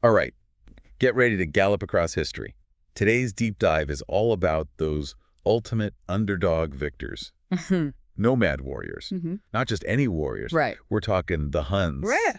All right, get ready to gallop across history. Today's deep dive is all about those ultimate underdog victors. Nomad warriors. Not just any warriors. Right. We're talking the Huns, Right.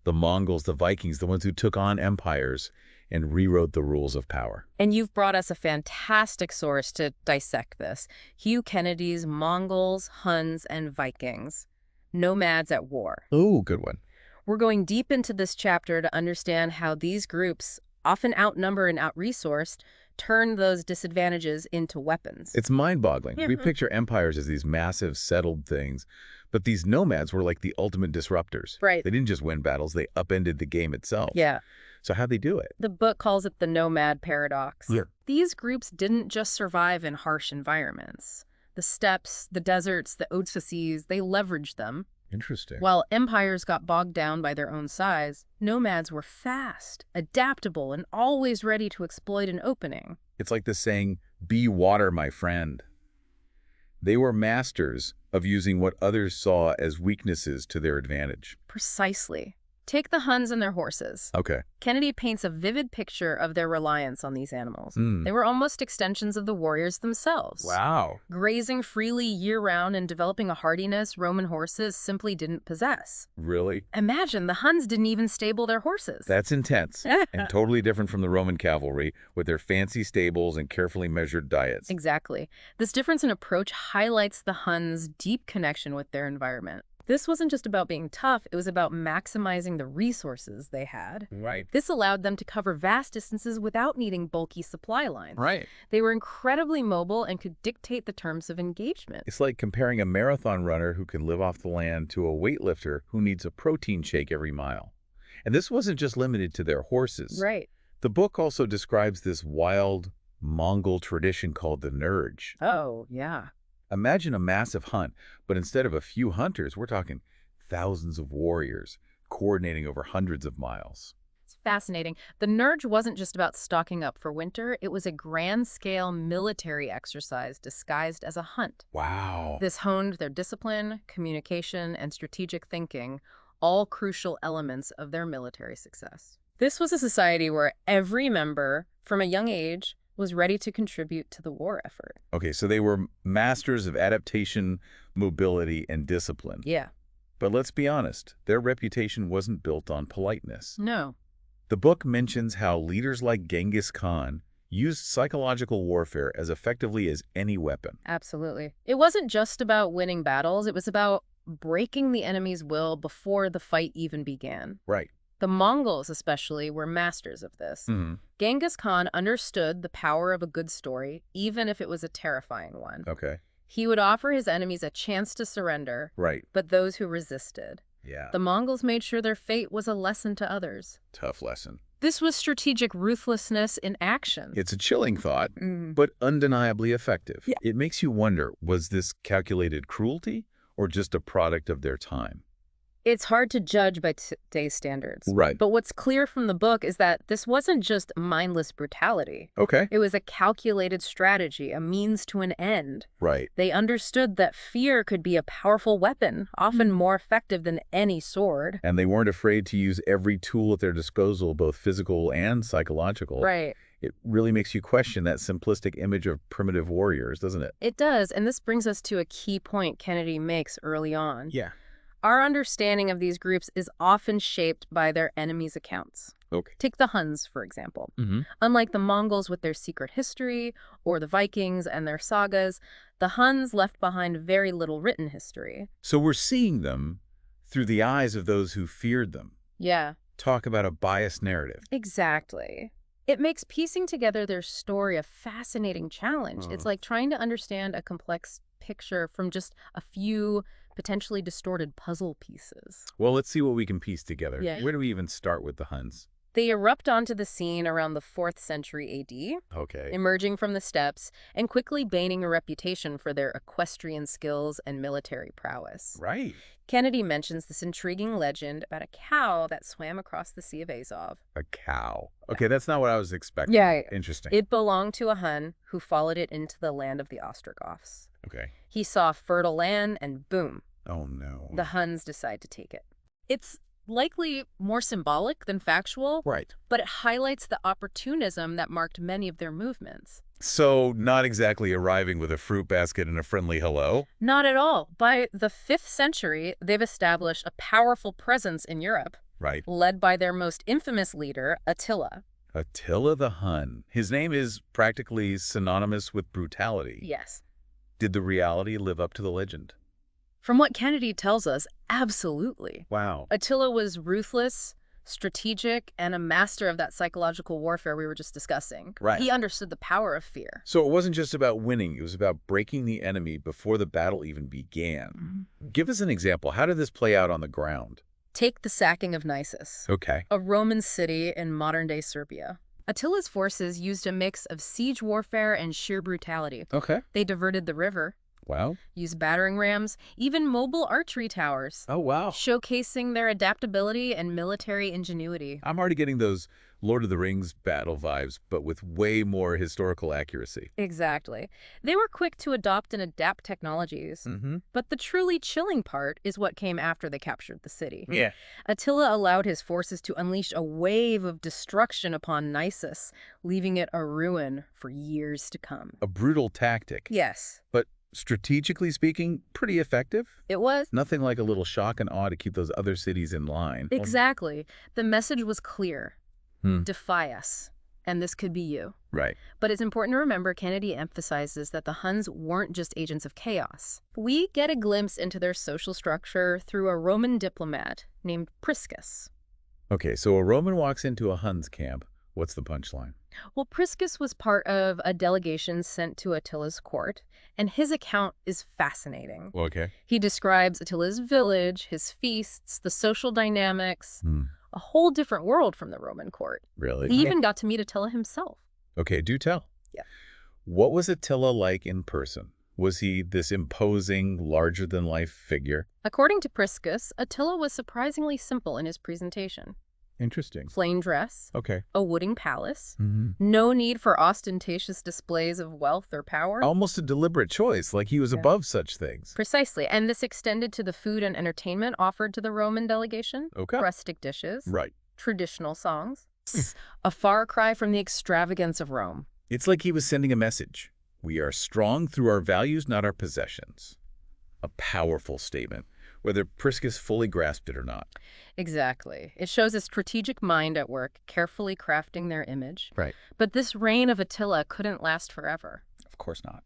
the Mongols, the Vikings, the ones who took on empires and rewrote the rules of power. And you've brought us a fantastic source to dissect this. Hugh Kennedy's Mongols, Huns, and Vikings. Nomads at War. Oh, good one. We're going deep into this chapter to understand how these groups, often outnumbered and out-resourced, turn those disadvantages into weapons. It's mind-boggling. We Mhm. picture empires as these massive, settled things, but these nomads were like the ultimate disruptors. Right. They didn't just win battles, they upended the game itself. Yeah. So how'd they do it? The book calls it the nomad paradox. Yeah. These groups didn't just survive in harsh environments. The steppes, the deserts, the oases, they leveraged them. Interesting. While empires got bogged down by their own size, nomads were fast, adaptable, and always ready to exploit an opening. It's like the saying, be water, my friend. They were masters of using what others saw as weaknesses to their advantage. Precisely. Take the Huns and their horses. Okay. Kennedy paints a vivid picture of their reliance on these animals. Hmm. They were almost extensions of the warriors themselves. Wow. Grazing freely year-round and developing a hardiness Roman horses simply didn't possess. Really? Imagine, the Huns didn't even stable their horses. That's intense and totally different from the Roman cavalry with their fancy stables and carefully measured diets. Exactly. This difference in approach highlights the Huns' deep connection with their environment. This wasn't just about being tough, it was about maximizing the resources they had. Right. This allowed them to cover vast distances without needing bulky supply lines. Right. They were incredibly mobile and could dictate the terms of engagement. It's like comparing a marathon runner who can live off the land to a weightlifter who needs a protein shake every mile. And this wasn't just limited to their horses. Right. The book also describes this wild Mongol tradition called the Nurj. Oh, yeah. Imagine a massive hunt, but instead of a few hunters, we're talking thousands of warriors coordinating over hundreds of miles. It's fascinating. The Nurj wasn't just about stocking up for winter, it was a grand-scale military exercise disguised as a hunt. Wow. This honed their discipline, communication, and strategic thinking, all crucial elements of their military success. This was a society where every member, from a young age, was ready to contribute to the war effort. Okay, so they were masters of adaptation, mobility, and discipline. Yeah. But let's be honest, their reputation wasn't built on politeness. No. The book mentions how leaders like Genghis Khan used psychological warfare as effectively as any weapon. Absolutely. It wasn't just about winning battles, it was about breaking the enemy's will before the fight even began. Right. The Mongols, especially, were masters of this. Genghis Khan understood the power of a good story, even if it was a terrifying one. Okay. He would offer his enemies a chance to surrender, Right. but those who resisted. Yeah. The Mongols made sure their fate was a lesson to others. Tough lesson. This was strategic ruthlessness in action. It's a chilling thought, but undeniably effective. Yeah. It makes you wonder, was this calculated cruelty or just a product of their time? It's hard to judge by today's standards. Right. But what's clear from the book is that this wasn't just mindless brutality. Okay. It was a calculated strategy, a means to an end. Right. They understood that fear could be a powerful weapon, often more effective than any sword. And they weren't afraid to use every tool at their disposal, both physical and psychological. Right. It really makes you question that simplistic image of primitive warriors, doesn't it? It does, and this brings us to a key point Kennedy makes early on. Yeah. Our understanding of these groups is often shaped by their enemies' accounts. Okay. Take the Huns, for example. Unlike the Mongols with their secret history, or the Vikings and their sagas, the Huns left behind very little written history. So we're seeing them through the eyes of those who feared them. Yeah. Talk about a biased narrative. Exactly. It makes piecing together their story a fascinating challenge. It's like trying to understand a complex picture from just a few potentially distorted puzzle pieces. Well, let's see what we can piece together. Yeah. Where do we even start with the Huns? They erupt onto the scene around the 4th century AD, Okay. emerging from the steppes and quickly gaining a reputation for their equestrian skills and military prowess. Right. Kennedy mentions this intriguing legend about a cow that swam across the Sea of Azov. A cow. Okay, that's not what I was expecting. Yeah. Interesting. It belonged to a Hun who followed it into the land of the Ostrogoths. Okay. He saw fertile land and boom, Oh, no. the Huns decide to take it. It's likely more symbolic than factual, Right. but it highlights the opportunism that marked many of their movements. So not exactly arriving with a fruit basket and a friendly hello? Not at all. By the 5th century, they've established a powerful presence in Europe, Right. led by their most infamous leader, Attila. Attila the Hun. His name is practically synonymous with brutality. Yes. Did the reality live up to the legend? From what Kennedy tells us, absolutely. Wow. Attila was ruthless, strategic, and a master of that psychological warfare we were just discussing. Right. He understood the power of fear. So it wasn't just about winning, it was about breaking the enemy before the battle even began. Give us an example. How did this play out on the ground? Take the sacking of Nisus, Okay. a Roman city in modern-day Serbia. Attila's forces used a mix of siege warfare and sheer brutality. Okay. They diverted the river, Wow. used battering rams, even mobile archery towers, Oh, wow. showcasing their adaptability and military ingenuity. I'm already getting those Lord of the Rings battle vibes, but with way more historical accuracy. Exactly. They were quick to adopt and adapt technologies. But the truly chilling part is what came after they captured the city. Yeah. Attila allowed his forces to unleash a wave of destruction upon Nisus, leaving it a ruin for years to come. A brutal tactic. Yes, But strategically speaking, pretty effective. it was. Nothing like a little shock and awe to keep those other cities in line. Exactly. The message was clear. Hmm. Defy us. And this could be you. Right. But it's important to remember Kennedy emphasizes that the Huns weren't just agents of chaos. We get a glimpse into their social structure through a Roman diplomat named Priscus. Okay, so a Roman walks into a Huns camp. What's the punchline? Well, Priscus was part of a delegation sent to Attila's court, and his account is fascinating. Okay. He describes Attila's village, his feasts, the social dynamics, a whole different world from the Roman court. Really? He even got to meet Attila himself. Okay, do tell. Yeah. What was Attila like in person? Was he this imposing, larger-than-life figure? According to Priscus, Attila was surprisingly simple in his presentation. Interesting. Plain dress, Okay. a wooden palace, no need for ostentatious displays of wealth or power. Almost a deliberate choice, like he was above such things. Precisely, and this extended to the food and entertainment offered to the Roman delegation. Okay. Rustic dishes, Right. traditional songs. A far cry from the extravagance of Rome. It's like he was sending a message. We are strong through our values, not our possessions. A powerful statement, whether Priscus fully grasped it or not. Exactly. It shows a strategic mind at work, carefully crafting their image. Right. But this reign of Attila couldn't last forever. Of course not.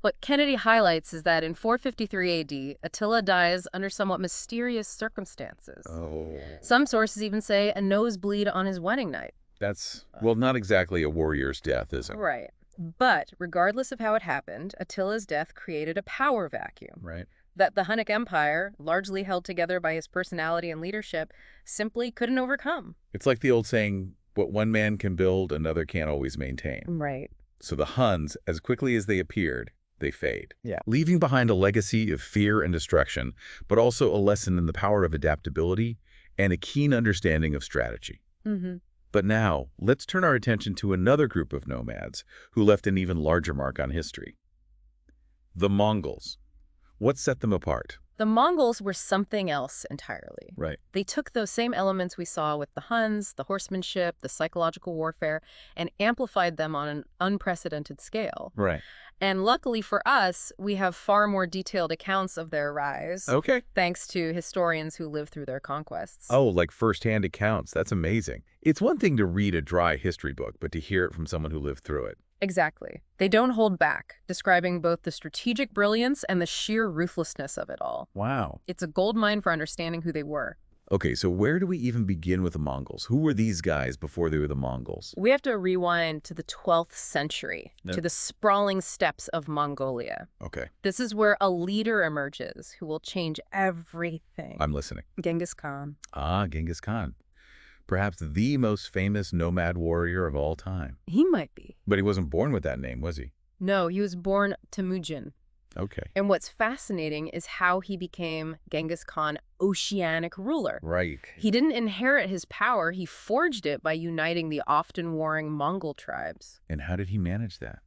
What Kennedy highlights is that in 453 AD, Attila dies under somewhat mysterious circumstances. Oh. Some sources even say a nosebleed on his wedding night. That's, well, not exactly a warrior's death, is it? Right. But regardless of how it happened, Attila's death created a power vacuum Right. that the Hunnic Empire, largely held together by his personality and leadership, simply couldn't overcome. It's like the old saying, what one man can build, another can't always maintain. Right. So the Huns, as quickly as they appeared, they fade. Yeah. Leaving behind a legacy of fear and destruction, but also a lesson in the power of adaptability and a keen understanding of strategy. But now, let's turn our attention to another group of nomads who left an even larger mark on history. The Mongols. What set them apart? The Mongols were something else entirely. Right. They took those same elements we saw with the Huns, the horsemanship, the psychological warfare, and amplified them on an unprecedented scale. Right. And luckily for us, we have far more detailed accounts of their rise, Okay. thanks to historians who lived through their conquests. Oh, like first-hand accounts. That's amazing. It's one thing to read a dry history book, but to hear it from someone who lived through it. Exactly. They don't hold back, describing both the strategic brilliance and the sheer ruthlessness of it all. Wow. It's a goldmine for understanding who they were. Okay, so where do we even begin with the Mongols? Who were these guys before they were the Mongols? We have to rewind to the 12th century, Yep. to the sprawling steppes of Mongolia. Okay, This is where a leader emerges who will change everything. I'm listening. Genghis Khan. Ah, Genghis Khan. Perhaps the most famous nomad warrior of all time. He might be. But he wasn't born with that name, was he? No, he was born Temujin. Okay. And what's fascinating is how he became Genghis Khan oceanic ruler. Right. He didn't inherit his power, he forged it by uniting the often warring Mongol tribes. And how did he manage that?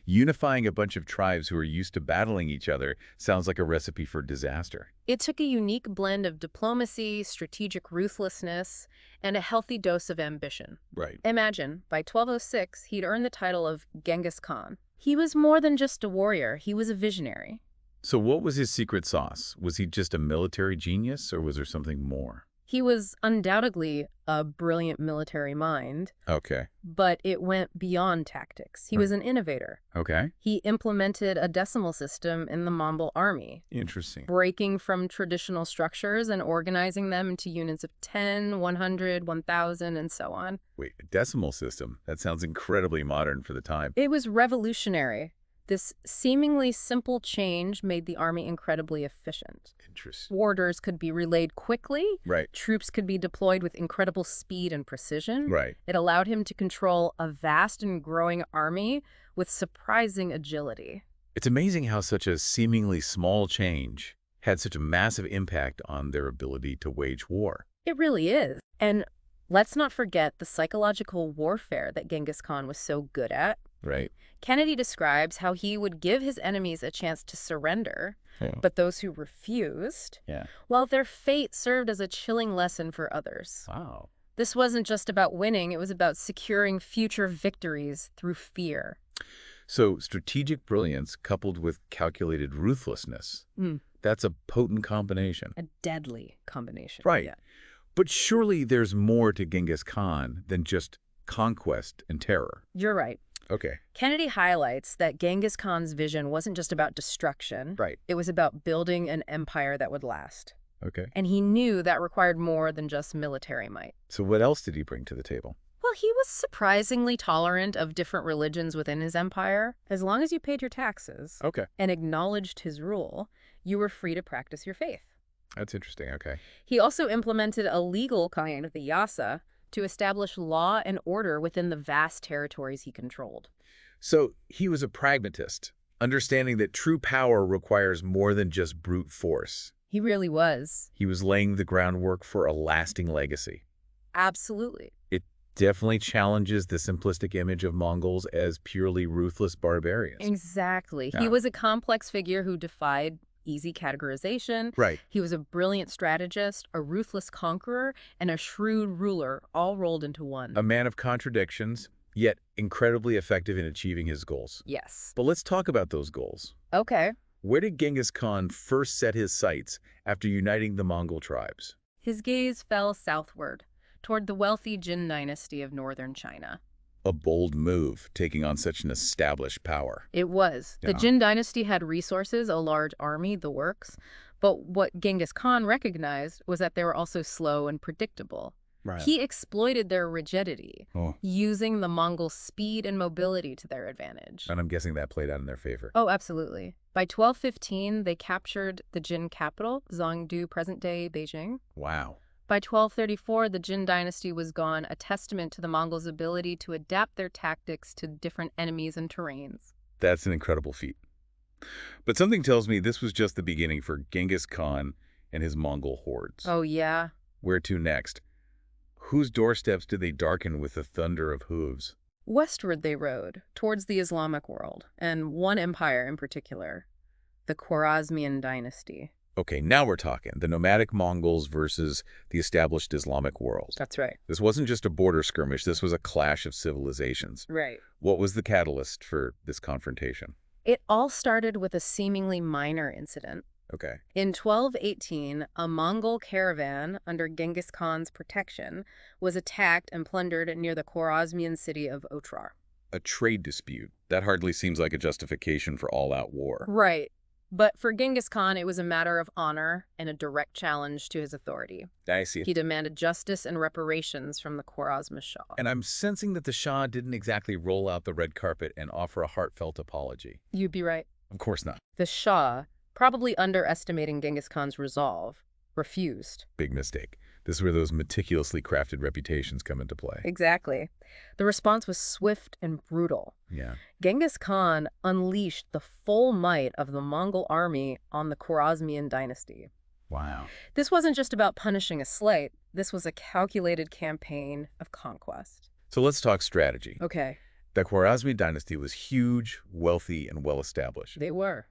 Unifying a bunch of tribes who are used to battling each other sounds like a recipe for disaster. It took a unique blend of diplomacy, strategic ruthlessness, and a healthy dose of ambition. Right. Imagine, by 1206, he'd earned the title of Genghis Khan. He was more than just a warrior, he was a visionary. So what was his secret sauce? Was he just a military genius, or was there something more? He was undoubtedly a brilliant military mind, Okay. but it went beyond tactics. He was an innovator. Okay. He implemented a decimal system in the Mongol army, Interesting. breaking from traditional structures and organizing them into units of 10, 100, 1,000, and so on. Wait, a decimal system? That sounds incredibly modern for the time. It was revolutionary. This seemingly simple change made the army incredibly efficient. Interesting. Orders could be relayed quickly. Right. Troops could be deployed with incredible speed and precision. Right. It allowed him to control a vast and growing army with surprising agility. It's amazing how such a seemingly small change had such a massive impact on their ability to wage war. It really is. And let's not forget the psychological warfare that Genghis Khan was so good at. Right. Kennedy describes how he would give his enemies a chance to surrender, but those who refused, well, their fate served as a chilling lesson for others. Wow. This wasn't just about winning, it was about securing future victories through fear. So strategic brilliance coupled with calculated ruthlessness, that's a potent combination. A deadly combination. Right. Yeah. But surely there's more to Genghis Khan than just conquest and terror. You're right. Okay. Kennedy highlights that Genghis Khan's vision wasn't just about destruction. Right. It was about building an empire that would last. Okay. And he knew that required more than just military might. So what else did he bring to the table? Well, he was surprisingly tolerant of different religions within his empire. As long as you paid your taxes and acknowledged his rule, you were free to practice your faith. That's interesting. Okay. He also implemented a legal kind of viyasa to establish law and order within the vast territories he controlled. So he was a pragmatist, understanding that true power requires more than just brute force. He really was. He was laying the groundwork for a lasting legacy. Absolutely. It definitely challenges the simplistic image of Mongols as purely ruthless barbarians. Exactly. Yeah. He was a complex figure who defied easy categorization. Right. He was a brilliant strategist, a ruthless conqueror, and a shrewd ruler, all rolled into one. A man of contradictions, yet incredibly effective in achieving his goals. Yes. But let's talk about those goals. Okay. Where did Genghis Khan first set his sights after uniting the Mongol tribes? His gaze fell southward, toward the wealthy Jin dynasty of northern China. A bold move, taking on such an established power. It was. The Yeah. Jin dynasty had resources, a large army, the works. But what Genghis Khan recognized was that they were also slow and predictable. Right. He exploited their rigidity, Oh. using the Mongol speed and mobility to their advantage. And I'm guessing that played out in their favor. Oh, absolutely. By 1215, they captured the Jin capital, Zhongdu, present-day Beijing. Wow. By 1234, the Jin dynasty was gone, a testament to the Mongols' ability to adapt their tactics to different enemies and terrains. That's an incredible feat. But something tells me this was just the beginning for Genghis Khan and his Mongol hordes. Oh, yeah. Where to next? Whose doorsteps did they darken with the thunder of hooves? Westward they rode, towards the Islamic world, and one empire in particular, the Khwarezmian dynasty. Okay, now we're talking. The nomadic Mongols versus the established Islamic world. That's right. This wasn't just a border skirmish. This was a clash of civilizations. Right. What was the catalyst for this confrontation? It all started with a seemingly minor incident. Okay. In 1218, a Mongol caravan under Genghis Khan's protection was attacked and plundered near the Khwarezmian city of Otrar. A trade dispute. That hardly seems like a justification for all-out war. Right. But for Genghis Khan, it was a matter of honor and a direct challenge to his authority. I see. He demanded justice and reparations from the Khwarezmi Shah. And I'm sensing that the Shah didn't exactly roll out the red carpet and offer a heartfelt apology. You'd be right. Of course not. The Shah, probably underestimating Genghis Khan's resolve, refused. Big mistake. This is where those meticulously crafted reputations come into play. Exactly. The response was swift and brutal. Yeah. Genghis Khan unleashed the full might of the Mongol army on the Khwarezmian dynasty. Wow. This wasn't just about punishing a slight. This was a calculated campaign of conquest. So let's talk strategy. Okay. The Khwarezmi dynasty was huge, wealthy, and well-established. They were.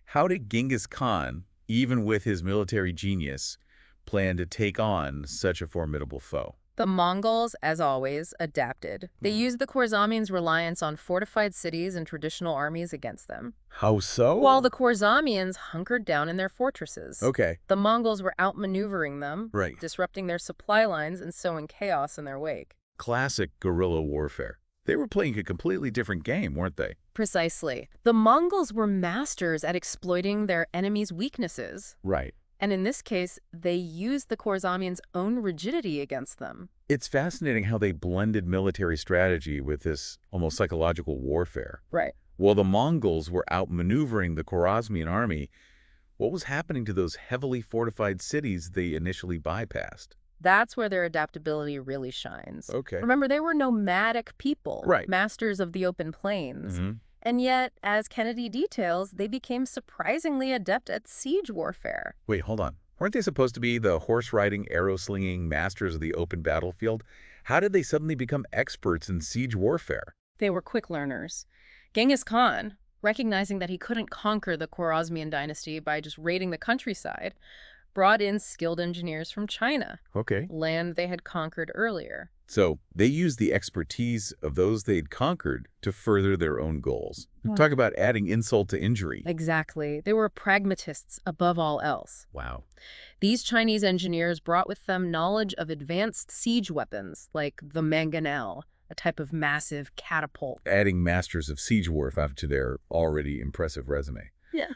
How did Genghis Khan, even with his military genius, plan to take on such a formidable foe? The Mongols, as always, adapted. They used the Khwarezmians' reliance on fortified cities and traditional armies against them, How so? while the Khwarezmians hunkered down in their fortresses. Okay. The Mongols were outmaneuvering them, Right. disrupting their supply lines and sowing chaos in their wake. Classic guerrilla warfare. They were playing a completely different game, weren't they? Precisely. The Mongols were masters at exploiting their enemies' weaknesses. Right. And in this case, they used the Khwarezmians' own rigidity against them. It's fascinating how they blended military strategy with this almost psychological warfare. Right. While the Mongols were outmaneuvering the Khwarezmian army, what was happening to those heavily fortified cities they initially bypassed? That's where their adaptability really shines. Okay. Remember, they were nomadic people, Right. masters of the open plains. Mm-hmm. And yet, as Kennedy details, they became surprisingly adept at siege warfare. Wait, hold on. Weren't they supposed to be the horse-riding, arrow-slinging masters of the open battlefield? How did they suddenly become experts in siege warfare? They were quick learners. Genghis Khan, recognizing that he couldn't conquer the Khwarezmian dynasty by just raiding the countryside, brought in skilled engineers from China, Okay. land they had conquered earlier. So they used the expertise of those they'd conquered to further their own goals. Yeah. Talk about adding insult to injury. Exactly. They were pragmatists above all else. Wow. These Chinese engineers brought with them knowledge of advanced siege weapons, like the mangonel, a type of massive catapult. Adding masters of siege warfare to their already impressive resume. Yeah.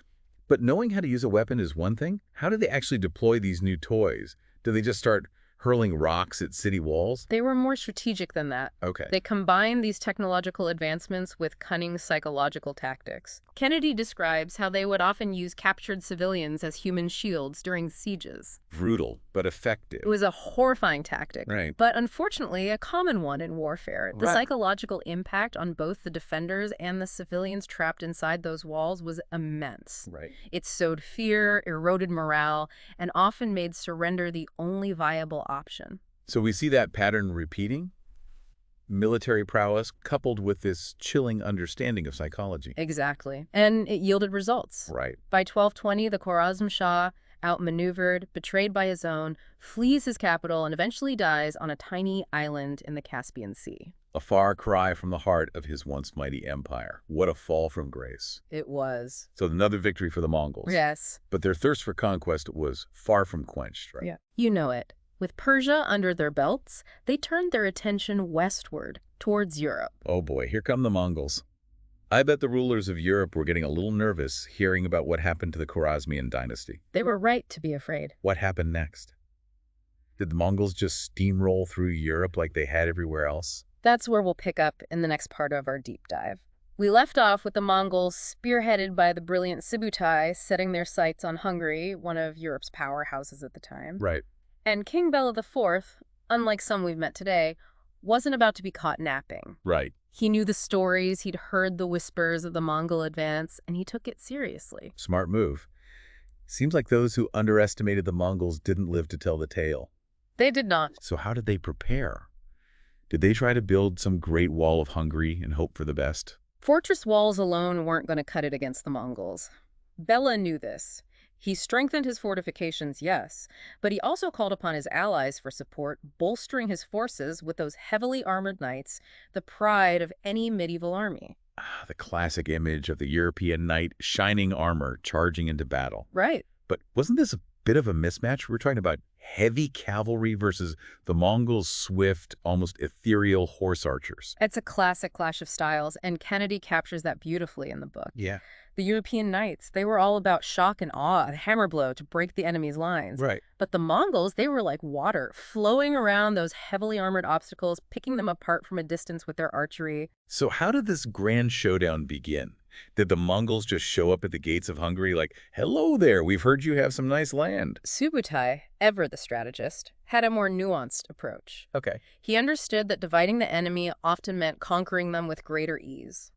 But knowing how to use a weapon is one thing. How do they actually deploy these new toys? Do they just start hurling rocks at city walls? They were more strategic than that. Okay. They combined these technological advancements with cunning psychological tactics. Kennedy describes how they would often use captured civilians as human shields during sieges. Brutal, but effective. It was a horrifying tactic, Right. but unfortunately a common one in warfare. The Right. psychological impact on both the defenders and the civilians trapped inside those walls was immense. Right. It sowed fear, eroded morale, and often made surrender the only viable option. So we see that pattern repeating? Military prowess coupled with this chilling understanding of psychology. Exactly. And it yielded results. Right. By 1220, the Khwarezm Shah, outmaneuvered, betrayed by his own, flees his capital and eventually dies on a tiny island in the Caspian Sea. A far cry from the heart of his once mighty empire. What a fall from grace. It was. So another victory for the Mongols. Yes. But their thirst for conquest was far from quenched, right? Yeah. You know it. With Persia under their belts, they turned their attention westward, towards Europe. Oh boy, here come the Mongols. I bet the rulers of Europe were getting a little nervous hearing about what happened to the Khwarezmian dynasty. They were right to be afraid. What happened next? Did the Mongols just steamroll through Europe like they had everywhere else? That's where we'll pick up in the next part of our deep dive. We left off with the Mongols, spearheaded by the brilliant Subutai, setting their sights on Hungary, one of Europe's powerhouses at the time. Right. And King Bela IV, unlike some we've met today, wasn't about to be caught napping. Right. He knew the stories, he'd heard the whispers of the Mongol advance, and he took it seriously. Smart move. Seems like those who underestimated the Mongols didn't live to tell the tale. They did not. So how did they prepare? Did they try to build some great wall of Hungary and hope for the best? Fortress walls alone weren't going to cut it against the Mongols. Bela knew this. He strengthened his fortifications, yes, but he also called upon his allies for support, bolstering his forces with those heavily armored knights, the pride of any medieval army. Ah, the classic image of the European knight, shining armor, charging into battle. Right. But wasn't this a bit of a mismatch? We're talking about heavy cavalry versus the Mongols' swift, almost ethereal horse archers. It's a classic clash of styles, and Kennedy captures that beautifully in the book. Yeah. The European knights, they were all about shock and awe, a hammer blow to break the enemy's lines. Right. But the Mongols, they were like water, flowing around those heavily armored obstacles, picking them apart from a distance with their archery. So how did this grand showdown begin? Did the Mongols just show up at the gates of Hungary like, hello there, we've heard you have some nice land? Subutai, ever the strategist, had a more nuanced approach. Okay. He understood that dividing the enemy often meant conquering them with greater ease.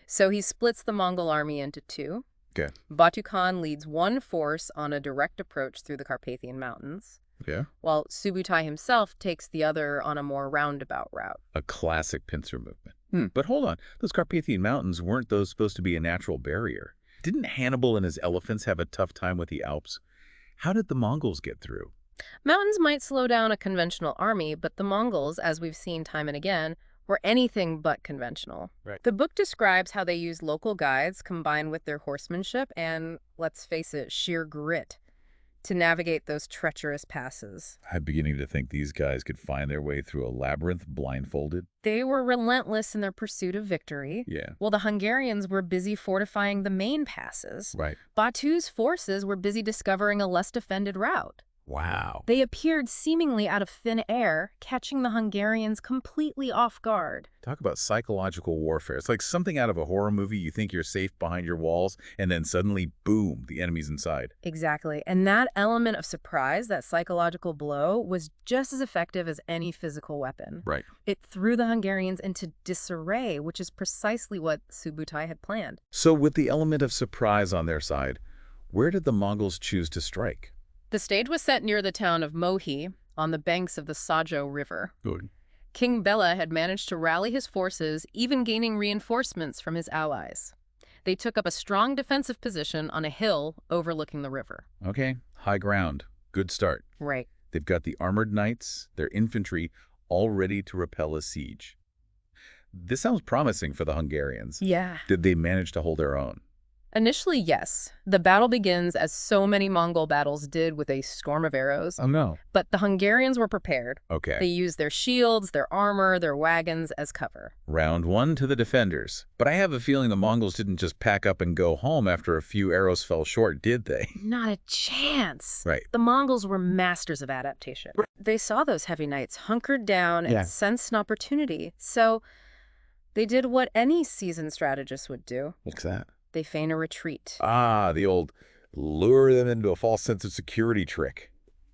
So he splits the Mongol army into two. Okay. Batu Khan leads one force on a direct approach through the Carpathian Mountains, Yeah. while Subutai himself takes the other on a more roundabout route. A classic pincer movement. But hold on. Those Carpathian Mountains, weren't those supposed to be a natural barrier? Didn't Hannibal and his elephants have a tough time with the Alps? How did the Mongols get through? Mountains might slow down a conventional army, but the Mongols, as we've seen time and again, were anything but conventional. Right. The book describes how they used local guides combined with their horsemanship and, let's face it, sheer grit to navigate those treacherous passes. I'm beginning to think these guys could find their way through a labyrinth blindfolded. They were relentless in their pursuit of victory. Yeah. While the Hungarians were busy fortifying the main passes, Right. Batu's forces were busy discovering a less defended route. Wow. They appeared seemingly out of thin air, catching the Hungarians completely off guard. Talk about psychological warfare. It's like something out of a horror movie. You think you're safe behind your walls, and then suddenly, boom, the enemy's inside. Exactly. And that element of surprise, that psychological blow, was just as effective as any physical weapon. Right. It threw the Hungarians into disarray, which is precisely what Subutai had planned. So with the element of surprise on their side, where did the Mongols choose to strike? The stage was set near the town of Mohi, on the banks of the Sajo River. Good. King Bela had managed to rally his forces, even gaining reinforcements from his allies. They took up a strong defensive position on a hill overlooking the river. Okay, high ground. Good start. Right. They've got the armored knights, their infantry, all ready to repel a siege. This sounds promising for the Hungarians. Yeah. Did they manage to hold their own? Initially, yes. The battle begins as so many Mongol battles did with a storm of arrows. Oh, no. But the Hungarians were prepared. Okay. They used their shields, their armor, their wagons as cover. Round one to the defenders. But I have a feeling the Mongols didn't just pack up and go home after a few arrows fell short, did they? Not a chance. Right. The Mongols were masters of adaptation. They saw those heavy knights hunkered down and sensed an opportunity. So they did what any seasoned strategist would do. What's that? They feign a retreat. Ah, the old lure them into a false sense of security trick.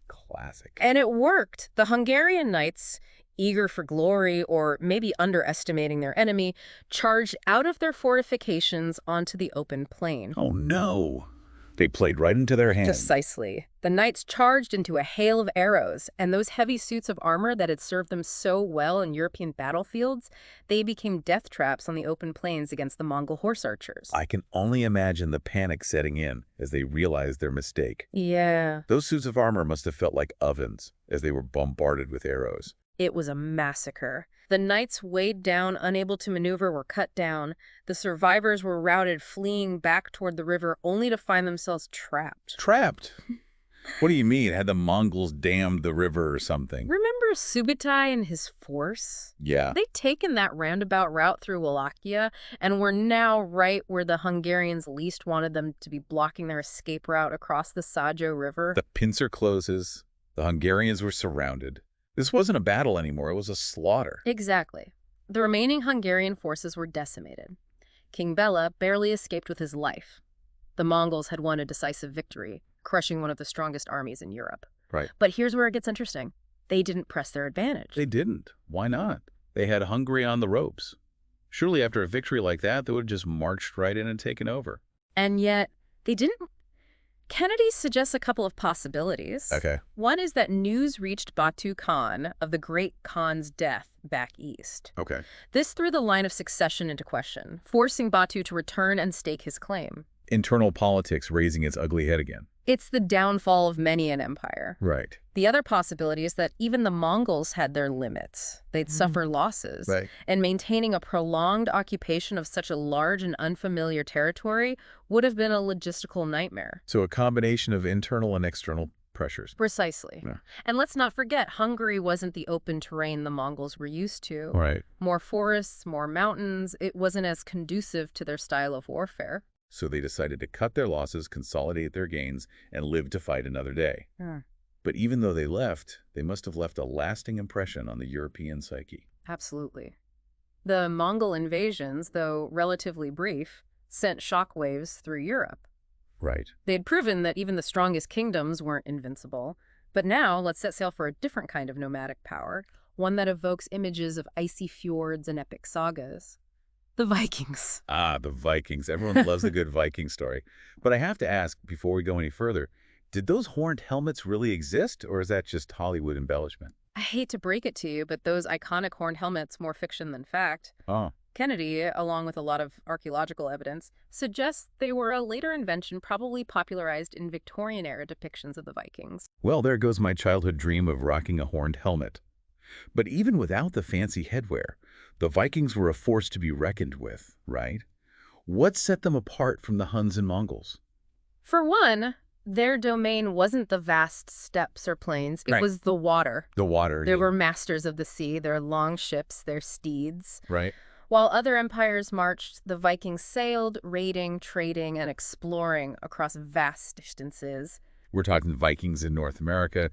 Classic. And it worked. The Hungarian knights, eager for glory or maybe underestimating their enemy, charged out of their fortifications onto the open plain. Oh, no. They played right into their hands. Precisely. The knights charged into a hail of arrows, and those heavy suits of armor that had served them so well in European battlefields, they became death traps on the open plains against the Mongol horse archers. I can only imagine the panic setting in as they realized their mistake. Yeah. Those suits of armor must have felt like ovens as they were bombarded with arrows. It was a massacre. The knights, weighed down, unable to maneuver, were cut down. The survivors were routed, fleeing back toward the river, only to find themselves trapped. Trapped? What do you mean? Had the Mongols dammed the river or something? Remember Subutai and his force? Yeah. They'd taken that roundabout route through Wallachia and were now right where the Hungarians least wanted them to be, blocking their escape route across the Sajo River. The pincer closes. The Hungarians were surrounded. This wasn't a battle anymore. It was a slaughter. Exactly. The remaining Hungarian forces were decimated. King Bela barely escaped with his life. The Mongols had won a decisive victory, crushing one of the strongest armies in Europe. Right. But here's where it gets interesting. They didn't press their advantage. They didn't. Why not? They had Hungary on the ropes. Surely after a victory like that, they would have just marched right in and taken over. And yet, they didn't. Kennedy suggests a couple of possibilities. Okay. One is that news reached Batu Khan of the great Khan's death back east. Okay. This threw the line of succession into question, forcing Batu to return and stake his claim. Internal politics raising its ugly head again. It's the downfall of many an empire. Right. The other possibility is that even the Mongols had their limits. They'd suffer losses. Right. And maintaining a prolonged occupation of such a large and unfamiliar territory would have been a logistical nightmare. So a combination of internal and external pressures. Precisely. Yeah. And let's not forget, Hungary wasn't the open terrain the Mongols were used to. Right. More forests, more mountains. It wasn't as conducive to their style of warfare. So they decided to cut their losses, consolidate their gains, and live to fight another day. But even though they left, they must have left a lasting impression on the European psyche. Absolutely. The Mongol invasions, though relatively brief, sent shockwaves through Europe. Right. They had proven that even the strongest kingdoms weren't invincible. But now, let's set sail for a different kind of nomadic power, one that evokes images of icy fjords and epic sagas. The Vikings. Ah, the Vikings. Everyone loves a good Viking story. But I have to ask, before we go any further, did those horned helmets really exist, or is that just Hollywood embellishment? I hate to break it to you, but those iconic horned helmets, more fiction than fact. Oh. Kennedy, along with a lot of archaeological evidence, suggests they were a later invention probably popularized in Victorian-era depictions of the Vikings. Well, there goes my childhood dream of rocking a horned helmet. But even without the fancy headwear, the Vikings were a force to be reckoned with, right? What set them apart from the Huns and Mongols? For one, their domain wasn't the vast steppes or plains, it Right. was the water. The water. They were masters of the sea, their long ships, their steeds. Right. While other empires marched, the Vikings sailed, raiding, trading, and exploring across vast distances. We're talking Vikings in North America,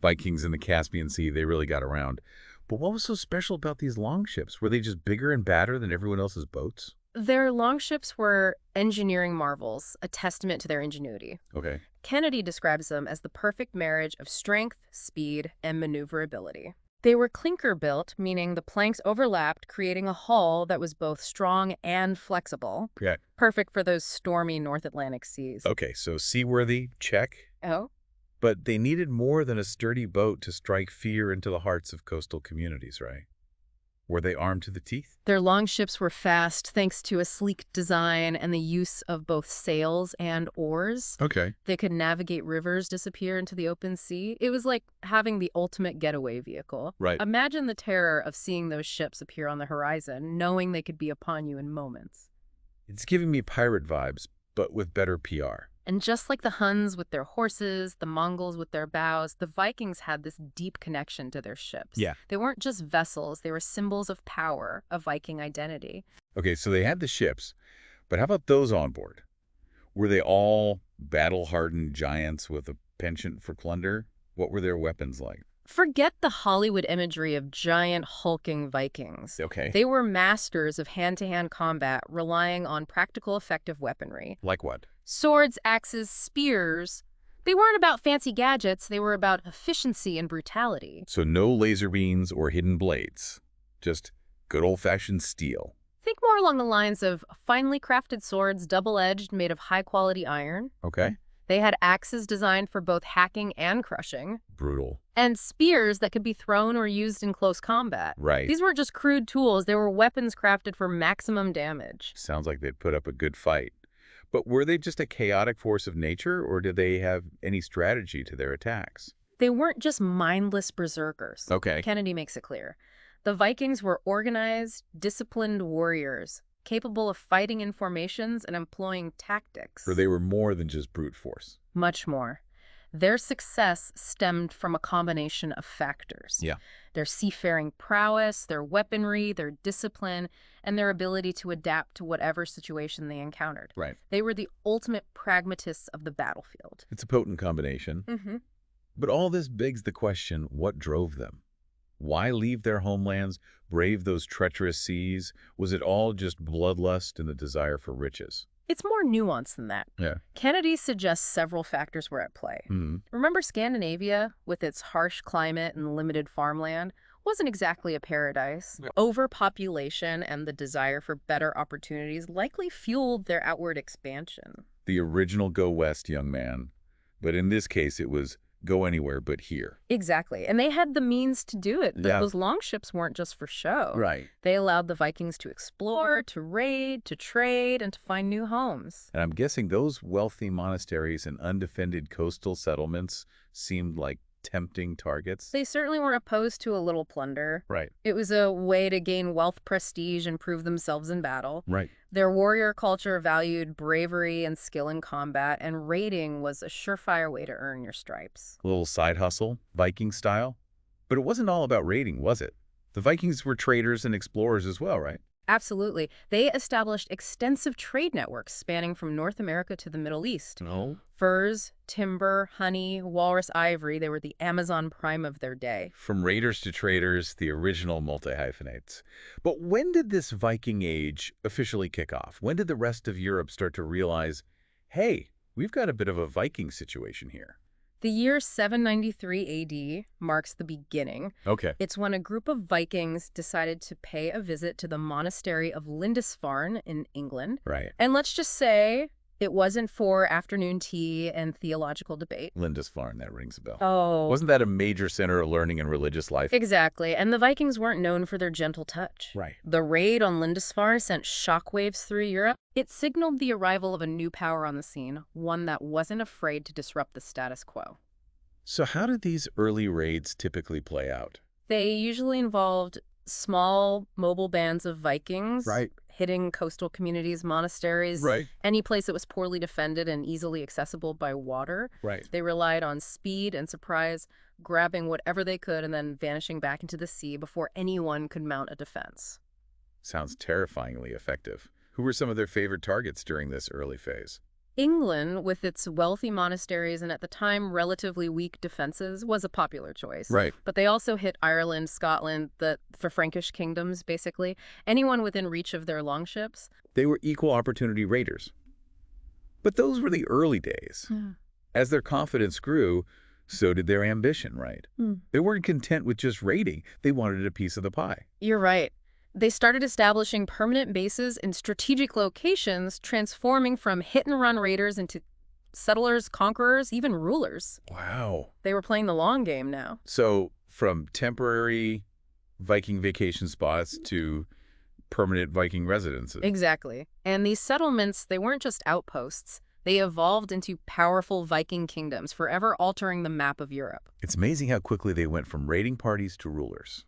Vikings in the Caspian Sea. They really got around. But what was so special about these longships? Were they just bigger and badder than everyone else's boats? Their longships were engineering marvels, a testament to their ingenuity. Okay. Kennedy describes them as the perfect marriage of strength, speed, and maneuverability. They were clinker-built, meaning the planks overlapped, creating a hull that was both strong and flexible, Yeah. perfect for those stormy North Atlantic seas. Okay, so seaworthy, check. Oh? But they needed more than a sturdy boat to strike fear into the hearts of coastal communities, right? Were they armed to the teeth? Their longships were fast thanks to a sleek design and the use of both sails and oars. Okay. They could navigate rivers, disappear into the open sea. It was like having the ultimate getaway vehicle. Right. Imagine the terror of seeing those ships appear on the horizon, knowing they could be upon you in moments. It's giving me pirate vibes, but with better PR. And just like the Huns with their horses, the Mongols with their bows, the Vikings had this deep connection to their ships. Yeah. They weren't just vessels, they were symbols of power, of Viking identity. Okay, so they had the ships, but how about those on board? Were they all battle-hardened giants with a penchant for plunder? What were their weapons like? Forget the Hollywood imagery of giant hulking Vikings. Okay. They were masters of hand-to-hand combat, relying on practical, effective weaponry. Like what? Swords, axes, spears. They weren't about fancy gadgets, they were about efficiency and brutality. So no laser beams or hidden blades. Just good old-fashioned steel. Think more along the lines of finely crafted swords, double-edged, made of high-quality iron. Okay. They had axes designed for both hacking and crushing. Brutal. And spears that could be thrown or used in close combat. Right. These weren't just crude tools, they were weapons crafted for maximum damage. Sounds like they'd put up a good fight. But were they just a chaotic force of nature, or did they have any strategy to their attacks? They weren't just mindless berserkers. Okay. Kennedy makes it clear. The Vikings were organized, disciplined warriors, capable of fighting in formations and employing tactics. Or they were more than just brute force. Much more. Their success stemmed from a combination of factors. Yeah. Their seafaring prowess, their weaponry, their discipline, and their ability to adapt to whatever situation they encountered. Right. They were the ultimate pragmatists of the battlefield. It's a potent combination. Mm-hmm. But all this begs the question, what drove them? Why leave their homelands, brave those treacherous seas? Was it all just bloodlust and the desire for riches? It's more nuanced than that. Yeah. Kennedy suggests several factors were at play. Mm-hmm. Remember Scandinavia, with its harsh climate and limited farmland, wasn't exactly a paradise. Yeah. Overpopulation and the desire for better opportunities likely fueled their outward expansion. The original go west, young man. But in this case, it was go anywhere but here. Exactly. And they had the means to do it. Yeah. Those longships weren't just for show. Right. They allowed the Vikings to explore, to raid, to trade, and to find new homes. And I'm guessing those wealthy monasteries and undefended coastal settlements seemed like tempting targets. They certainly weren't opposed to a little plunder. Right. It was a way to gain wealth, prestige, and prove themselves in battle. Right. Their warrior culture valued bravery and skill in combat, and raiding was a surefire way to earn your stripes. A little side hustle, Viking style. But it wasn't all about raiding, was it? The Vikings were traders and explorers as well, right? Absolutely. They established extensive trade networks spanning from North America to the Middle East. No. Furs, timber, honey, walrus ivory, they were the Amazon prime of their day. From raiders to traders, the original multi-hyphenates. But when did this Viking age officially kick off? When did the rest of Europe start to realize, hey, we've got a bit of a Viking situation here? The year 793 AD marks the beginning. Okay. It's when a group of Vikings decided to pay a visit to the monastery of Lindisfarne in England. Right. And let's just say It wasn't for afternoon tea and theological debate. Lindisfarne, that rings a bell. Oh, Wasn't that a major center of learning and religious life? exactly. And the Vikings weren't known for their gentle touch. Right. The raid on Lindisfarne sent shockwaves through Europe. It signaled the arrival of a new power on the scene, one that wasn't afraid to disrupt the status quo. So how did these early raids typically play out? They usually involved small, mobile bands of Vikings, Right. hitting coastal communities, monasteries, Right. any place that was poorly defended and easily accessible by water. Right. They relied on speed and surprise, grabbing whatever they could and then vanishing back into the sea before anyone could mount a defense. Sounds terrifyingly effective. Who were some of their favorite targets during this early phase? England, with its wealthy monasteries and at the time relatively weak defenses, was a popular choice. Right. But they also hit Ireland, Scotland, the Frankish kingdoms, basically. Anyone within reach of their longships. They were equal opportunity raiders. But those were the early days. As their confidence grew, so did their ambition, right? They weren't content with just raiding. They wanted a piece of the pie. You're right. They started establishing permanent bases in strategic locations, transforming from hit-and-run raiders into settlers, conquerors, even rulers. Wow. They were playing the long game now. So from temporary Viking vacation spots to permanent Viking residences. Exactly. And these settlements, they weren't just outposts. They evolved into powerful Viking kingdoms, forever altering the map of Europe. It's amazing how quickly they went from raiding parties to rulers.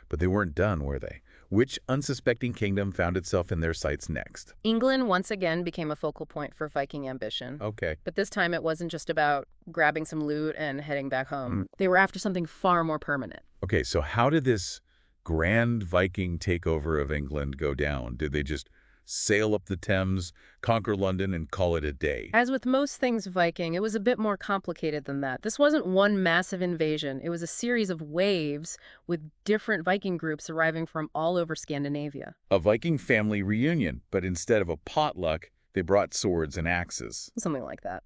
But they weren't done, were they? Which unsuspecting kingdom found itself in their sights next? England once again became a focal point for Viking ambition. Okay. But this time it wasn't just about grabbing some loot and heading back home. They were after something far more permanent. Okay, so how did this grand Viking takeover of England go down? Did they just sail up the Thames, conquer London, and call it a day? As with most things Viking, it was a bit more complicated than that. This wasn't one massive invasion. It was a series of waves with different Viking groups arriving from all over Scandinavia. A Viking family reunion, but instead of a potluck, they brought swords and axes. Something like that.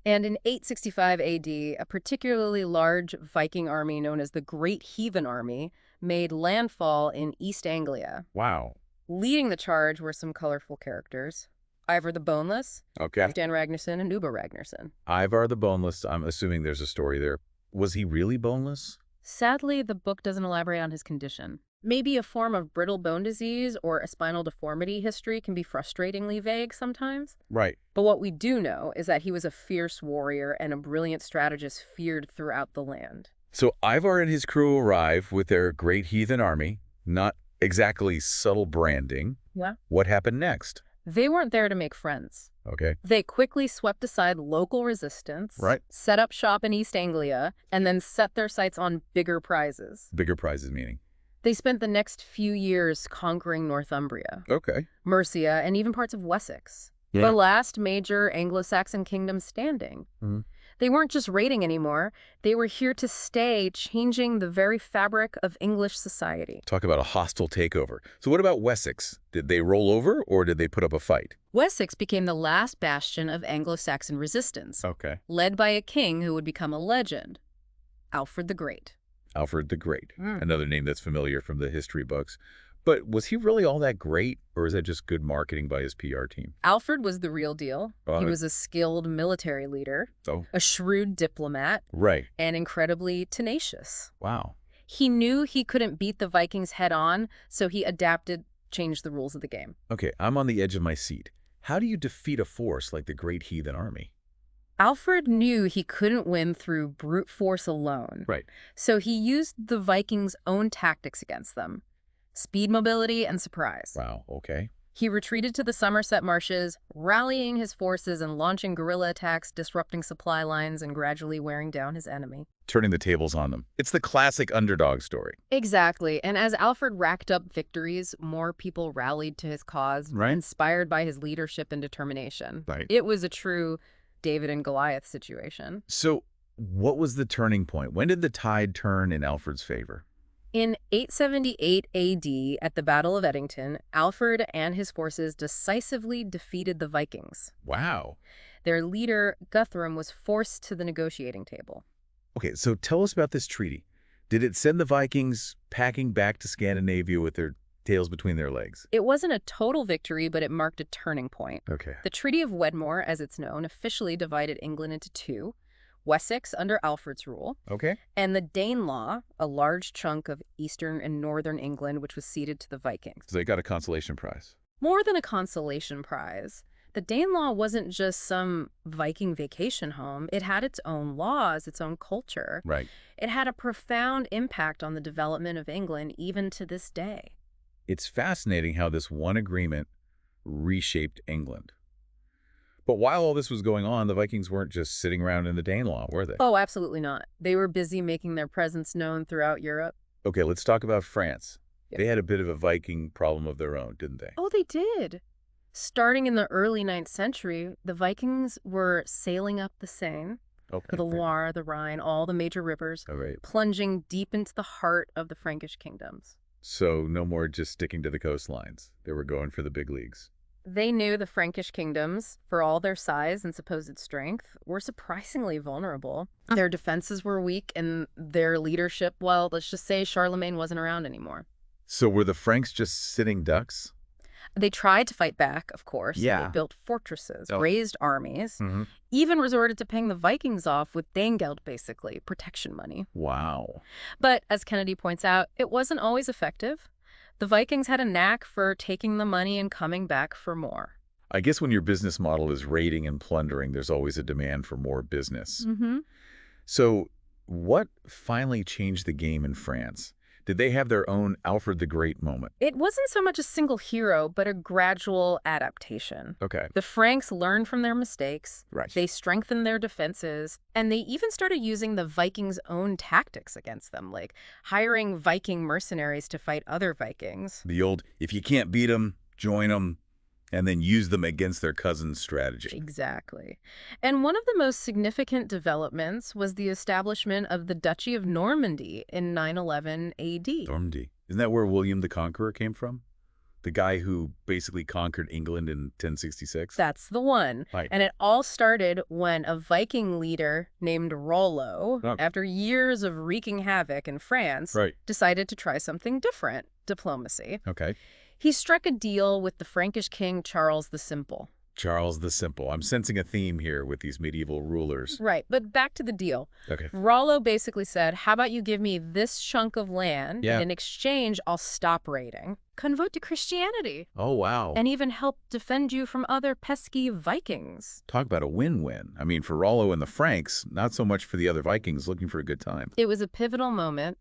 And in 865 AD, a particularly large Viking army known as the Great Heathen Army made landfall in East Anglia. Wow. Leading the charge were some colorful characters. Ivar the Boneless, Okay. Dan Ragnarsson, and Uber Ragnarsson. Ivar the Boneless, I'm assuming there's a story there. Was he really boneless? Sadly, the book doesn't elaborate on his condition. Maybe a form of brittle bone disease or a spinal deformity history can be frustratingly vague sometimes. Right. But what we do know is that he was a fierce warrior and a brilliant strategist feared throughout the land. So Ivar and his crew arrive with their great heathen army, not exactly subtle branding. Yeah. What happened next? They weren't there to make friends. Okay. They quickly swept aside local resistance, Right. set up shop in East Anglia, and then set their sights on bigger prizes. Bigger prizes meaning? They spent the next few years conquering Northumbria, Okay. Mercia, and even parts of Wessex. Yeah. The last major Anglo-Saxon kingdom standing. They weren't just raiding anymore. They were here to stay, changing the very fabric of English society. Talk about a hostile takeover. So what about Wessex? Did they roll over or did they put up a fight? Wessex became the last bastion of Anglo-Saxon resistance, Okay. led by a king who would become a legend, Alfred the Great. Alfred the Great. Another name that's familiar from the history books. But was he really all that great, or is that just good marketing by his PR team? Alfred was the real deal. He was a skilled military leader, Oh, a shrewd diplomat, right. and incredibly tenacious. Wow. He knew he couldn't beat the Vikings head-on, so he adapted, changed the rules of the game. Okay, I'm on the edge of my seat. How do you defeat a force like the Great Heathen Army? Alfred knew he couldn't win through brute force alone. Right. So he used the Vikings' own tactics against them. Speed, mobility, and surprise. Wow, okay. He retreated to the Somerset marshes, rallying his forces and launching guerrilla attacks, disrupting supply lines and gradually wearing down his enemy. Turning the tables on them. It's the classic underdog story. Exactly. And as Alfred racked up victories, more people rallied to his cause, Right. inspired by his leadership and determination. Right. It was a true David and Goliath situation. So what was the turning point? When did the tide turn in Alfred's favor? In 878 AD, at the Battle of Edington, Alfred and his forces decisively defeated the Vikings. Wow. Their leader, Guthrum, was forced to the negotiating table. Okay, so tell us about this treaty. Did it send the Vikings packing back to Scandinavia with their tails between their legs. It wasn't a total victory, but it marked a turning point. Okay. The Treaty of Wedmore, as it's known, officially divided England into two: Wessex under Alfred's rule, Okay. and the Danelaw, a large chunk of eastern and northern England, which was ceded to the Vikings. So they got a consolation prize. More than a consolation prize, the Danelaw wasn't just some Viking vacation home. It had its own laws, its own culture. Right. It had a profound impact on the development of England even to this day. It's fascinating how this one agreement reshaped England. But while all this was going on, the Vikings weren't just sitting around in the Danelaw, were they? Oh, absolutely not. They were busy making their presence known throughout Europe. Okay, let's talk about France. Yeah. They had a bit of a Viking problem of their own, didn't they? Oh, they did. Starting in the early 9th century, the Vikings were sailing up the Seine, Okay. the Loire, the Rhine, all the major rivers, All right. plunging deep into the heart of the Frankish kingdoms. So no more just sticking to the coastlines. They were going for the big leagues. They knew the Frankish kingdoms, for all their size and supposed strength, were surprisingly vulnerable. Their defenses were weak, and their leadership, well, let's just say Charlemagne wasn't around anymore. So were the Franks just sitting ducks? They tried to fight back, of course. Yeah. They built fortresses, Oh. raised armies, Mm-hmm. even resorted to paying the Vikings off with Danegeld, basically, protection money. Wow. But as Kennedy points out, it wasn't always effective. The Vikings had a knack for taking the money and coming back for more. I guess when your business model is raiding and plundering, there's always a demand for more business. Mm-hmm. So what finally changed the game in France? Did they have their own Alfred the Great moment? It wasn't so much a single hero, but a gradual adaptation. Okay. The Franks learned from their mistakes. Right. They strengthened their defenses, and they even started using the Vikings' own tactics against them, like hiring Viking mercenaries to fight other Vikings. The old, if you can't beat them, join them, and then use them against their cousins strategy. Exactly. And one of the most significant developments was the establishment of the Duchy of Normandy in 911 AD. Normandy. Isn't that where William the Conqueror came from? The guy who basically conquered England in 1066? That's the one. Right. And it all started when a Viking leader named Rollo, Oh. after years of wreaking havoc in France, Right. decided to try something different: diplomacy. Okay. He struck a deal with the Frankish king Charles the Simple. Charles the Simple. I'm sensing a theme here with these medieval rulers. Right, but back to the deal. Okay. Rollo basically said, how about you give me this chunk of land, Yeah. and in exchange, I'll stop raiding, convert to Christianity, Oh, wow. and even help defend you from other pesky Vikings. Talk about a win-win. I mean, for Rollo and the Franks, not so much for the other Vikings looking for a good time. It was a pivotal moment.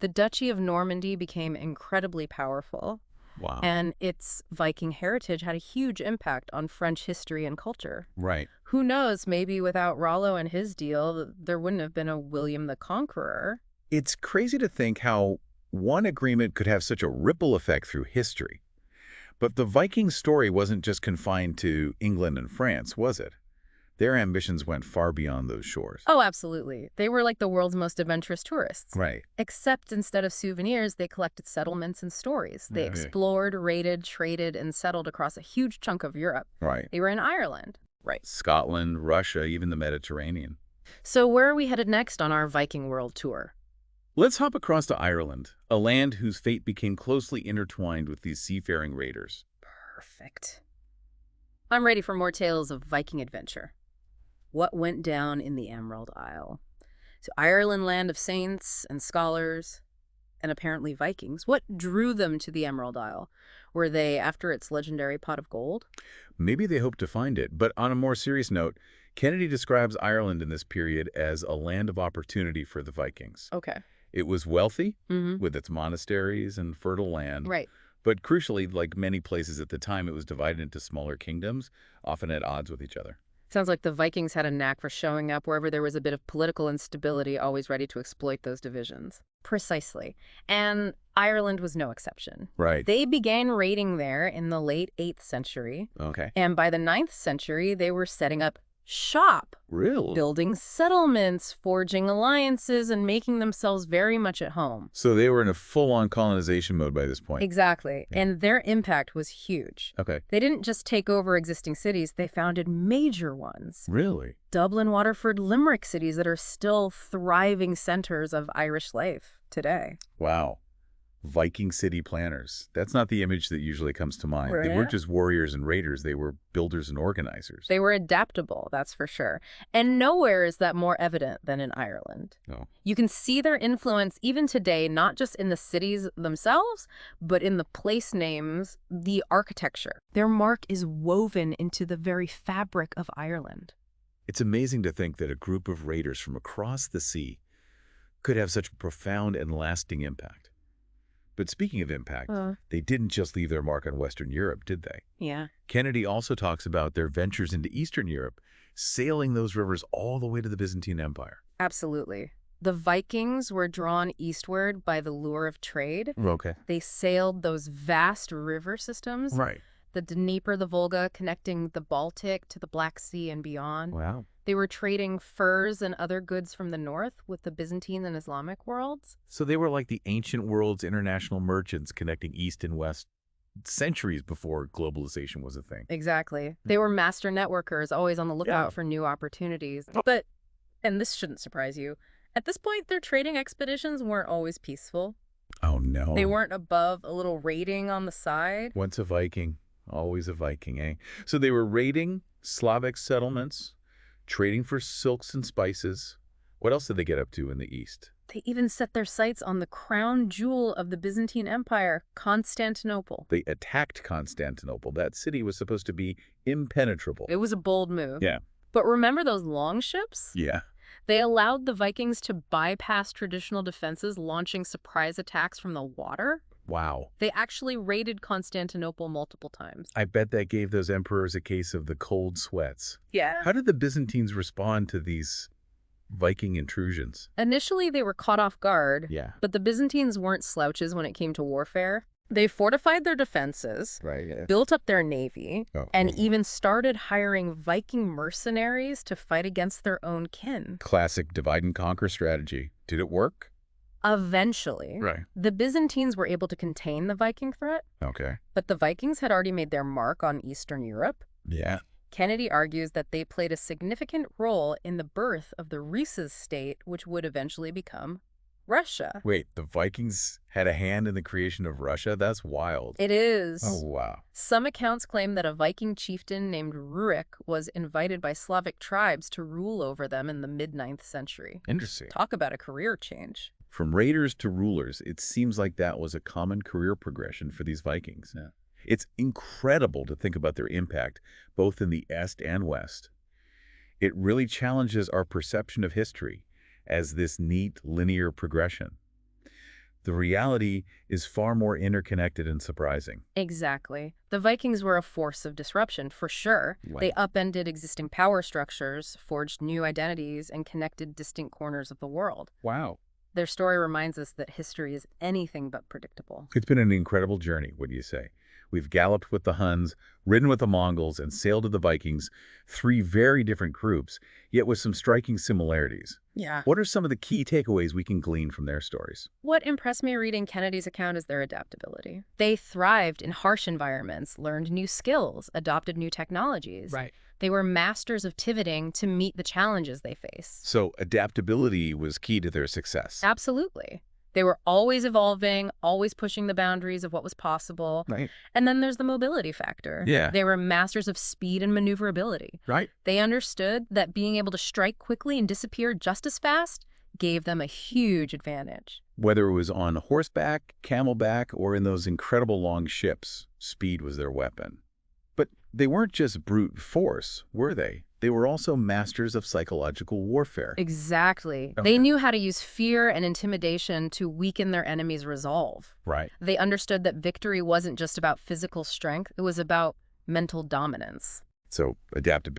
The Duchy of Normandy became incredibly powerful, Wow. and its Viking heritage had a huge impact on French history and culture. Right. Who knows, maybe without Rollo and his deal, there wouldn't have been a William the Conqueror. It's crazy to think how one agreement could have such a ripple effect through history. But the Viking story wasn't just confined to England and France, was it? Their ambitions went far beyond those shores. Oh, absolutely. They were like the world's most adventurous tourists. Right. Except instead of souvenirs, they collected settlements and stories. They Yeah. explored, raided, traded, and settled across a huge chunk of Europe. Right. They were in Ireland. Right. Scotland, Russia, even the Mediterranean. So where are we headed next on our Viking world tour? Let's hop across to Ireland, a land whose fate became closely intertwined with these seafaring raiders. Perfect. I'm ready for more tales of Viking adventure. What went down in the Emerald Isle? So Ireland, land of saints and scholars, and apparently Vikings. What drew them to the Emerald Isle? Were they after its legendary pot of gold? Maybe they hoped to find it, but on a more serious note, Kennedy describes Ireland in this period as a land of opportunity for the Vikings. Okay. It was wealthy, Mm-hmm. with its monasteries and fertile land. Right. But crucially, like many places at the time, it was divided into smaller kingdoms, often at odds with each other. Sounds like the Vikings had a knack for showing up wherever there was a bit of political instability, always ready to exploit those divisions. Precisely. And Ireland was no exception. Right. They began raiding there in the late 8th century, Okay. and by the 9th century, they were setting up shop, Real? building settlements, forging alliances, and making themselves very much at home. So they were in a full-on colonization mode by this point. Exactly. Yeah. And their impact was huge. Okay. They didn't just take over existing cities, they founded major ones. Really? Dublin, Waterford, Limerick cities that are still thriving centers of Irish life today. Wow. Viking city planners. That's not the image that usually comes to mind. They weren't just warriors and raiders, they were builders and organizers. They were adaptable, that's for sure. And nowhere is that more evident than in Ireland. Oh. You can see their influence even today, not just in the cities themselves, but in the place names, the architecture. Their mark is woven into the very fabric of Ireland. It's amazing to think that a group of raiders from across the sea could have such a profound and lasting impact. But speaking of impact, they didn't just leave their mark on Western Europe, did they? Yeah. Kennedy also talks about their ventures into Eastern Europe, sailing those rivers all the way to the Byzantine Empire. Absolutely. The Vikings were drawn eastward by the lure of trade. Okay. They sailed those vast river systems. Right. The Dnieper, the Volga, connecting the Baltic to the Black Sea and beyond. Wow. They were trading furs and other goods from the north with the Byzantine and Islamic worlds. So they were like the ancient world's international merchants connecting East and West centuries before globalization was a thing. Exactly. They were master networkers, always on the lookout for new opportunities. But, and this shouldn't surprise you, at this point, their trading expeditions weren't always peaceful. Oh, no. They weren't above a little raiding on the side. Once a Viking, always a Viking, eh? So they were raiding Slavic settlements, trading for silks and spices. What else did they get up to in the East? They even set their sights on the crown jewel of the Byzantine Empire, Constantinople. They attacked Constantinople. That city was supposed to be impenetrable. It was a bold move. Yeah. But remember those longships? Yeah. They allowed the Vikings to bypass traditional defenses, launching surprise attacks from the water. Wow. They actually raided Constantinople multiple times. I bet that gave those emperors a case of the cold sweats. Yeah. How did the Byzantines respond to these Viking intrusions? Initially, they were caught off guard. Yeah. But the Byzantines weren't slouches when it came to warfare. They fortified their defenses, Right. built up their navy, and even started hiring Viking mercenaries to fight against their own kin. Classic divide and conquer strategy. Did it work? Eventually, Right. the Byzantines were able to contain the Viking threat, Okay. but the Vikings had already made their mark on Eastern Europe. Yeah. Kennedy argues that they played a significant role in the birth of the Rhesus state, which would eventually become Russia. Wait, the Vikings had a hand in the creation of Russia? That's wild. It is. Oh, wow. Some accounts claim that a Viking chieftain named Rurik was invited by Slavic tribes to rule over them in the mid-9th century. Interesting. Talk about a career change. From raiders to rulers, it seems like that was a common career progression for these Vikings. Yeah. It's incredible to think about their impact, both in the East and West. It really challenges our perception of history as this neat, linear progression. The reality is far more interconnected and surprising. Exactly. The Vikings were a force of disruption, for sure. Right. They upended existing power structures, forged new identities, and connected distant corners of the world. Wow. Their story reminds us that history is anything but predictable. It's been an incredible journey, what do you say? We've galloped with the Huns, ridden with the Mongols, and sailed with the Vikings, three very different groups, yet with some striking similarities. Yeah. What are some of the key takeaways we can glean from their stories? What impressed me reading Kennedy's account is their adaptability. They thrived in harsh environments, learned new skills, adopted new technologies. Right. They were masters of pivoting to meet the challenges they face. So adaptability was key to their success. Absolutely. They were always evolving, always pushing the boundaries of what was possible. Right. And then there's the mobility factor. Yeah. They were masters of speed and maneuverability. Right. They understood that being able to strike quickly and disappear just as fast gave them a huge advantage. Whether it was on horseback, camelback, or in those incredible long ships, speed was their weapon. But they weren't just brute force, were they? They were also masters of psychological warfare. Exactly. Okay. They knew how to use fear and intimidation to weaken their enemy's resolve. Right. They understood that victory wasn't just about physical strength, it was about mental dominance. So adaptability